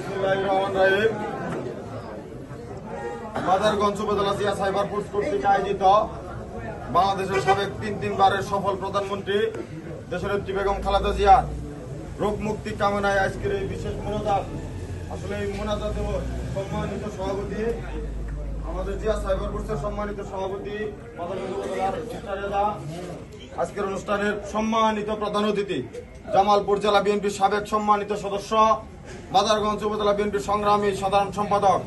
বিসমিল্লাহির রহমানির রহিম। মাদারগঞ্জ উপজেলা জিয়া সাইবার ফোর্স কর্তৃক আয়োজিত বাংলাদেশের সাবেক তিনবারের সফল প্রধানমন্ত্রী দেশনেত্রী বেগম খালেদা জিয়ার রোগ মুক্তি কামনায় আজকের এই বিশেষ মোনাজাত। আসলে এই মোনাজাতে সম্মানিত সভাপতি আমাদের জিয়া সাইবার ফোর্সের সম্মানিত সভাপতি মাদারগঞ্জ উপজেলার ইফতারেদা, আজকের অনুষ্ঠানের সম্মানিত প্রধান অতিথি জামালপুর জেলা বিএনপির সাবেক সম্মানিত সদস্য, মাদারগঞ্জ উপজেলা বিএনপির সংগ্রামী সাধারণ সম্পাদক,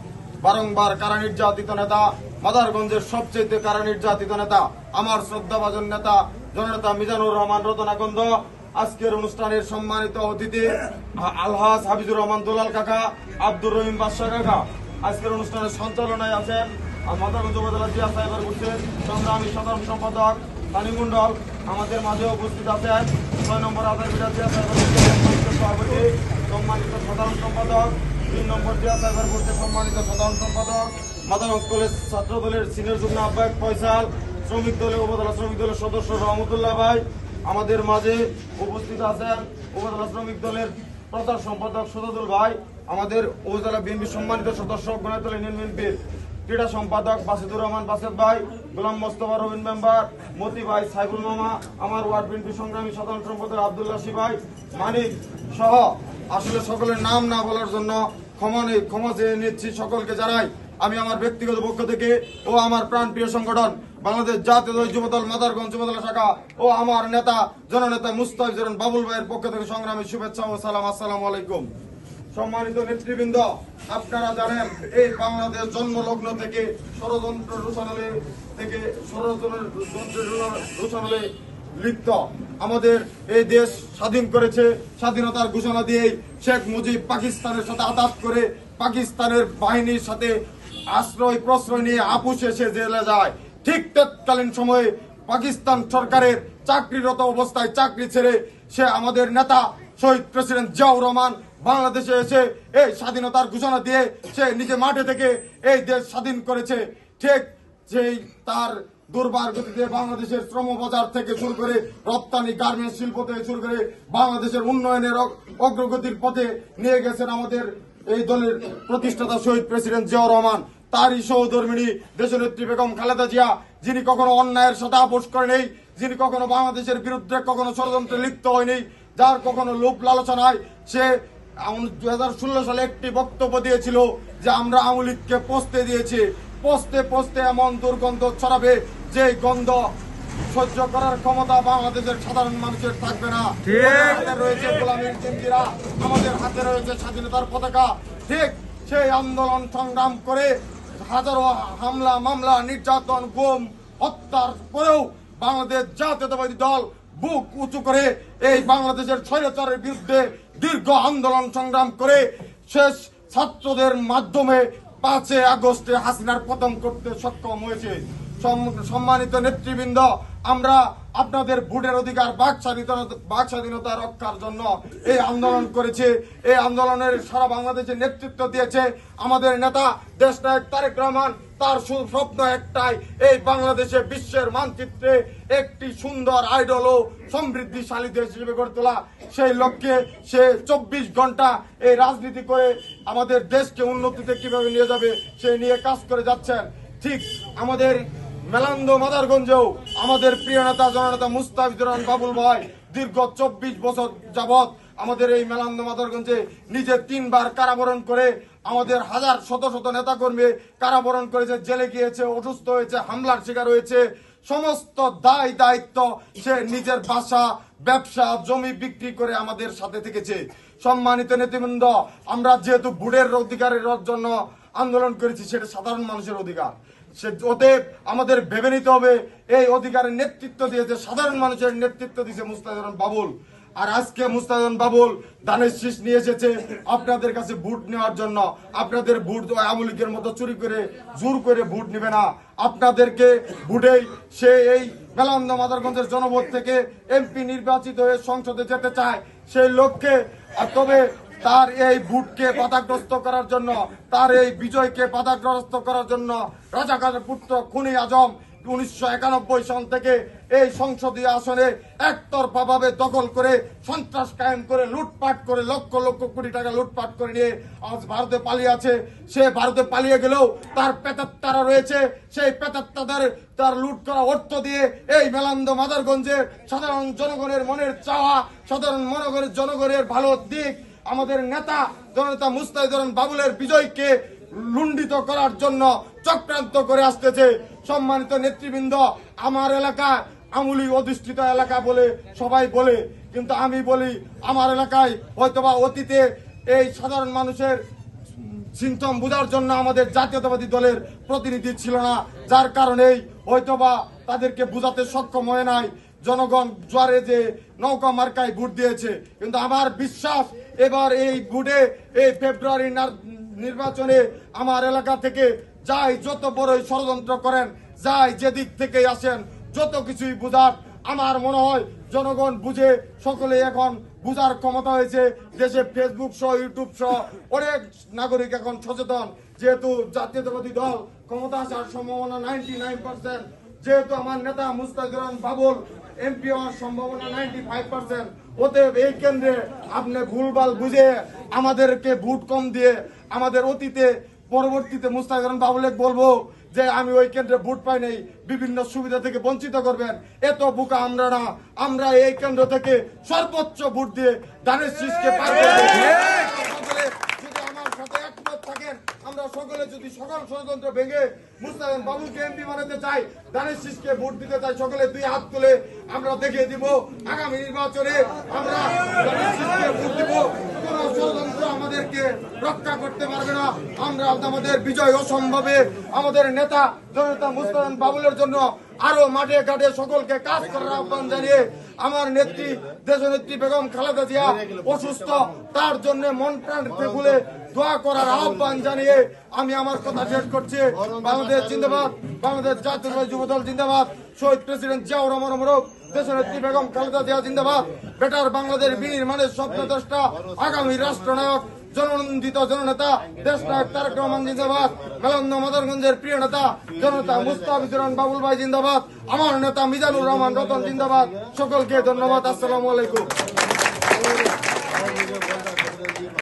বারংবার কারা নির্যাতিত নেতা, মাদারগঞ্জের সবচেয়ে কারা নির্যাতিত নেতা, আমার শ্রদ্ধাভাজন নেতা জননেতা মিজানুর রহমান রতনাগন্ধ, আজকের অনুষ্ঠানের সম্মানিত অতিথি আলহাজ হাবিজুর রহমান দুলাল কাকা, আব্দুর রহিম বাদশা কাকা। আজকের অনুষ্ঠানের সঞ্চালনায় আছেন মাদারগঞ্জ উপজেলা জিয়া সাইবার ফোর্সের সংগ্রামী সাধারণ সম্পাদক তানি মন্ডল। আমাদের মাঝে উপস্থিত আছেন ৬ নম্বর আধারবিটা জিয়া সাইবার ফোর্সের সভাপতি সম্মানিত সাধারণ সম্পাদক, ৩ নম্বর জিয়া সাইবার ফোর্সের সম্মানিত সাধারণ সম্পাদক, মাদারগঞ্জ কলেজ ছাত্র দলের সিনিয়র যুগ্ম আহ্বায়ক ফয়সাল, শ্রমিক দলের উপজেলা শ্রমিক দলের সদস্য রহমতুল্লাহ ভাই। আমাদের মাঝে উপস্থিত আছেন উপজেলা শ্রমিক দলের প্রচার সম্পাদক সদাদুল ভাই, আমাদের উপজেলা বিএনপি সম্মানিত সদস্য গণতল ইউনিয়ন বিএনপির ক্রীড়া সম্পাদক বাসিদুর রহমান বাসেদ ভাই, গোলাম মোস্তফা রবিন মেম্বার, মতি ভাই, সাইফুল মামা, আমার ওয়ার্ড বিএনপি সংগ্রামী সাধারণ সম্পাদক আব্দুল্লাহ ভাই, মানিক সহ আসলে সকলের নাম না বলার জন্য ক্ষমা চেয়ে নিচ্ছি সকলকে জানাই। আমি আমার ব্যক্তিগত পক্ষ থেকে ও আমার প্রাণপ্রিয় সংগঠন বাংলাদেশ জাতীয় যুবদল মাদারগঞ্জ উপজেলা শাখা ও আমার নেতা জননেতা মুস্তাফিজুর বাবুল ভাইয়ের পক্ষ থেকে সংগ্রামী শুভেচ্ছা ও সালাম। আসসালামু আলাইকুম। সম্মানিত নেতৃবৃন্দ, আপনারা জানেন এই বাংলাদেশ জন্মলগ্ন থেকে ষড়যন্ত্র রোচনালে লিপ্ত। আমাদের এই দেশ স্বাধীন করেছে, স্বাধীনতার ঘোষণা দিয়েই শেখ মুজিব পাকিস্তানের সাথে আঘাত করে পাকিস্তানের বাহিনীর সাথে আশ্রয় প্রশ্রয় নিয়ে আপুসে সে জেলে যায়। ঠিক তৎকালীন সময়ে পাকিস্তান সরকারের চাকরিরত অবস্থায় চাকরি ছেড়ে সে আমাদের নেতা শহীদ প্রেসিডেন্ট জিয়াউর রহমান বাংলাদেশে এসে এই স্বাধীনতার ঘোষণা দিয়ে সে নিজে মাঠে থেকে এই দেশ স্বাধীন করেছে। ঠিক সেই তার দুর্বার গতিতে বাংলাদেশের শ্রম বাজার থেকে শুরু করে রপ্তানি গার্মেন্টস শিল্প থেকে শুরু করে বাংলাদেশের উন্নয়নের অগ্রগতির পথে নিয়ে গেছেন আমাদের এই দলের প্রতিষ্ঠাতা শহীদ প্রেসিডেন্ট জিয়াউর রহমান। তারই সহধর্মিণী দেশনেত্রী বেগম খালেদা জিয়া, যিনি কখনো অন্যায়ের সাথে আপোষ করে নেই, যিনি কখনো বাংলাদেশের বিরুদ্ধে কখনো ষড়যন্ত্রে লিপ্ত হয়নি, যার কখনো লোভ লালসা নাই। সে 2016 সালে একটি বক্তব্য দিয়েছিল যে আমরা আওয়ামী লীগকে পচতে দিয়েছি, পচতে এমন দুর্গন্ধ ছড়াবে যে গন্ধ সহ্য করার ক্ষমতা বাংলাদেশের সাধারণ মানুষের থাকবে না। রয়েছে গোলামীর জিঞ্জিরা, আমাদের হাতে রয়েছে স্বাধীনতার পতাকা। ঠিক সেই আন্দোলন সংগ্রাম করে হাজারো হামলা মামলা নির্যাতন গুম হত্যার পরেও বাংলাদেশ জাতীয়তাবাদী দল বুক উঁচু করে এই বাংলাদেশের স্বৈরাচারের বিরুদ্ধে দীর্ঘ আন্দোলন সংগ্রাম করে শেষ ছাত্রদের মাধ্যমে 5 আগস্টে হাসিনার পতন করতে সক্ষম হয়েছে। সম্মানিত নেতৃবৃন্দ, আমরা আপনাদের ভোটের অধিকার বাক স্বাধীনতা রক্ষার জন্য এই আন্দোলন করেছি। এই আন্দোলনের সারা বাংলাদেশে নেতৃত্ব দিয়েছে আমাদের নেতা দেশনায়ক তারেক রহমান। তার স্বপ্ন একটাই, এই বাংলাদেশে বিশ্বের মানচিত্রে একটি সুন্দর আইডল ও সমৃদ্ধিশালী দেশ হিসেবে গড়ে তোলা। সেই লক্ষ্যে সে 24 ঘন্টা এই রাজনীতি করে আমাদের দেশকে উন্নতিতে কিভাবে নিয়ে যাবে সে নিয়ে কাজ করে যাচ্ছেন। ঠিক আমাদের মেলান্দ মাদারগঞ্জেও আমাদের প্রিয় নেতা জননেতা মুস্তাফিজুর রহমান বাবুল ভাই দীর্ঘ 24 বছর যাবৎ আমাদের এই মেলান্দ মাদারগঞ্জে নিজে 3 বার কারাবরণ করে আমাদের শত নেতাকর্মী কারাবরণ করেছে, জেলে গিয়েছে, অসুস্থ হয়েছে, হামলার শিকার হয়েছে। সমস্ত দায়িত্ব সে নিজের বাসা ব্যবসা জমি বিক্রি করে আমাদের সাথে থেকেছে। সম্মানিত নেতৃবৃন্দ, আমরা যেহেতু ভোটের অধিকারের জন্য আন্দোলন করেছি, সেটা সাধারণ মানুষের অধিকার। অতএব আমাদের ভেবে নিতে হবে এই অধিকারের নেতৃত্ব দিয়েছে সাধারণ মানুষের নেতৃত্ব দিয়েছে মুস্তাফিজুর বাবুল। আর আজকে মুস্তাফিজুর বাবুল দানের শীষ নিয়ে এসেছে আপনাদের কাছে ভোট নেওয়ার জন্য। আপনাদের ভোট আওয়ামী লীগের মতো চুরি করে জোর করে ভোট নেবে না, আপনাদেরকে ভোটেই সে এই মেলান্দ মাদারগঞ্জের জনভোট থেকে এমপি নির্বাচিত হয়ে সংসদে যেতে চায় সেই লক্ষ্যে। তবে তার এই ভোটকে বাধাগ্রস্ত করার জন্য, তার এই বিজয়কে বাধাগ্রস্ত করার জন্য রাজাকারের পুত্র খুনি আজম 1991 সাল থেকে এই সংসদীয় আসনে একতরফা ভাবে দখল করে সন্ত্রাস কায়েম করে লুটপাট করে লক্ষ লক্ষ কোটি টাকা লুটপাট করে নিয়ে আজ ভারতে পালিয়ে আছে। সে ভারতে পালিয়ে গেলেও তার প্রেতাত্মারা রয়েছে, সেই প্রেতাত্মাদের তার লুট করা অর্থ দিয়ে এই মেলান্দ মাদারগঞ্জে সাধারণ জনগণের মনের চাওয়া, সাধারণ জনগণের ভালো দিক, আমাদের নেতা জননেতা মুস্তাফিজুর বাবুলের বিজয়কে লুণ্ঠিত করার জন্য চক্রান্ত করে আসতেছে। সম্মানিত নেতৃবৃন্দ, আমার এলাকা আমূলি অধিষ্ঠিত এলাকা বলে সবাই বলে, কিন্তু আমি বলি আমার এলাকায় হয়তোবা অতীতে এই সাধারণ মানুষের সিমটম বোঝার জন্য আমাদের জাতীয়তাবাদী দলের প্রতিনিধি ছিল না, যার কারণেই হয়তোবা তাদেরকে বোঝাতে সক্ষম হয় নাই। জনগণ জোয়ারে যে নৌকা মার্কায় ভোট দিয়েছে, কিন্তু আমার বিশ্বাস এবার এই ভোটে এই ফেব্রুয়ারি নির্বাচনে আমার এলাকা থেকে যাই যত বড়ই ষড়যন্ত্র করেন, যাই যেদিক থেকে আসেন, যত কিছুই বুঝার, আমার মনে হয় জনগণ বুঝে, সকলে এখন বুঝার ক্ষমতা হয়েছে। দেশে ফেসবুক সহ ইউটিউব সহ অনেক নাগরিক এখন সচেতন। যেহেতু জাতীয়তাবাদী দল ক্ষমতা আসার সম্ভাবনা 99%, যেহেতু আমার নেতা মুস্তাফিজুর বাবুল এমপি হওয়ার সম্ভাবনা 95%, অতএব এই কেন্দ্রে আপনি ভুলভাল বুঝে আমাদেরকে ভোট কম দিয়ে আমাদের অতীতে পরবর্তীতে মুস্তাফিজুর বাবুলকে বলবো যে আমি ওই কেন্দ্রে ভোট পাই নাই, বিভিন্ন সুবিধা থেকে বঞ্চিত করবেন। এত বোকা আমরা না, আমরা এই কেন্দ্র থেকে সর্বোচ্চ ভোট দিয়ে ধানের শীষকে পার করব। যদি আমার সাথে একমত থাকেন, আমরা সকলে যদি সকল ষড়যন্ত্র ভেঙে মুস্তাফিজুর বাবুলকে এমপি বানাতে চাই, ধানের শীষকে ভোট দিতে চাই, সকলে দুই হাত তুলে আমরা দেখিয়ে দিব আগামী নির্বাচনে আমরা ধানের শীষকে ভোট দিব। কোন ষড়যন্ত্র আমাদেরকে রক্ষা করতে পারবে না। আমরা আমাদের বিজয় অসম্ভবে আমাদের নেতা জননেতা মুস্তাফিজুর বাবুলের জন্য আরো মাঠে ঘাটে সকলকে কাজ করার আহ্বান জানিয়ে, আমার নেত্রী দেশনেত্রী বেগম খালেদা জিয়া অসুস্থ, তার জন্য মন প্রাণ খুলে দোয়া করার আহ্বান জানিয়ে আমি আমার কথা শেষ করছি। বাংলাদেশ জিন্দাবাদ, বাংলাদেশ জাতীয় যুবদল জিন্দাবাদ, শহীদ প্রেসিডেন্ট জিয়াউর রহমান অমরক, দেশনেত্রী বেগম খালেদা জিয়া জিন্দাবাদ, বেটার বাংলাদেশ বিনির্মাণের স্বপ্নদ্রষ্টা আগামী রাষ্ট্রনায়ক জননন্দিত জননেতা দেশনায়ক তারেক রহমান জিন্দাবাদ, মেলান্দ মাদারগঞ্জের প্রিয় নেতা জননেতা মুস্তাফিজুর বাবুল ভাই জিন্দাবাদ, আমার নেতা মিজানুর রহমান রতন জিন্দাবাদ। সকলকে ধন্যবাদ। আসসালামু আলাইকুম।